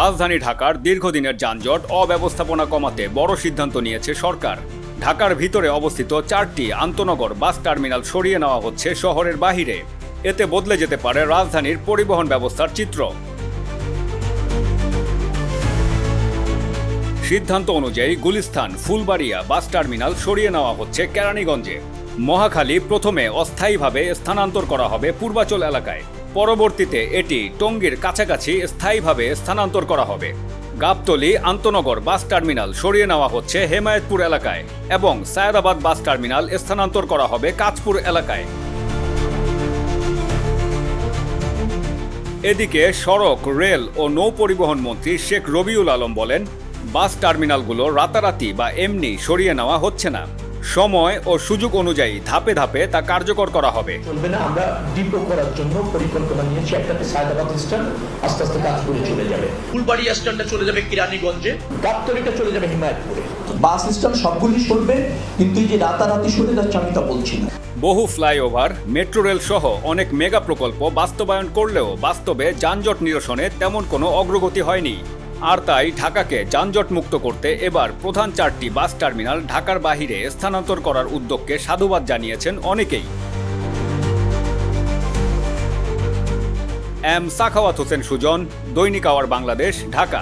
রাজধানী ঢাকার দীর্ঘদিনের যানজট অব্যবস্থাপনা কমাতে বড় সিদ্ধান্ত নিয়েছে সরকার। ঢাকার ভিতরে অবস্থিত 4টি আন্তনগর বাস টার্মিনাল সরিয়ে নেওয়া হচ্ছে শহরের বাহিরে। এতে বদলে যেতে পারে রাজধানীর পরিবহন ব্যবস্থার চিত্র। সিদ্ধান্ত অনুযায়ী গুলিস্তান, ফুলবাড়িয়া বাস টার্মিনাল সরিয়ে নেওয়া হচ্ছে কেরানীগঞ্জে। মহাখালী প্রথমে অস্থায়ীভাবে স্থানান্তর করা হবে পূর্বাচল এলাকায়। পরবর্তীতে এটি টঙ্গীর কাছাকাছি স্থায়ীভাবে স্থানান্তর করা হবে। গাবতলী আন্তনগর বাস টার্মিনাল সরিয়ে নেওয়া হচ্ছে হেমায়েতপুর এলাকায় এবং সায়দাবাদ বাস টার্মিনাল স্থানান্তর করা হবে কাঁচপুর এলাকায়। এদিকে সড়ক, রেল ও নৌ পরিবহন মন্ত্রী শেখ রবিউল আলম বলেন, বাস টার্মিনালগুলো রাতারাতি বা এমনি সরিয়ে নেওয়া হচ্ছে না। সময় ও সুযোগ অনুযায়ী ধাপে ধাপে তা কার্যকর করা হবে। চলবে না, আমরা ডিপো করার জন্য পরিকল্পনা নিয়েছি। একটাতে সায়দাবাদ স্ট্যান্ড আস্তে আস্তে কাজ করে চলে যাবে, ফুলবাড়িয়া স্ট্যান্ডটা চলে যাবে কেরানীগঞ্জে, গাবতলীটা চলে যাবে হিমায়তপুরে। বাস স্ট্যান্ড সবগুলি সরবে, কিন্তু এই যে রাতারাতি সরে যাচ্ছে আমি তা বলছি না। বহু ফ্লাইওভার, মেট্রো রেল সহ অনেক মেগা প্রকল্প বাস্তবায়ন করলেও বাস্তবে যানজট নিরসনে তেমন কোনো অগ্রগতি হয়নি। আর তাই ঢাকাকে যানজট মুক্ত করতে এবার প্রধান 4টি বাস টার্মিনাল ঢাকার বাহিরে স্থানান্তর করার উদ্যোগকে সাধুবাদ জানিয়েছেন অনেকেই। এম সাখাওয়াত হোসেন সুজন, দৈনিক আওয়ার বাংলাদেশ, ঢাকা।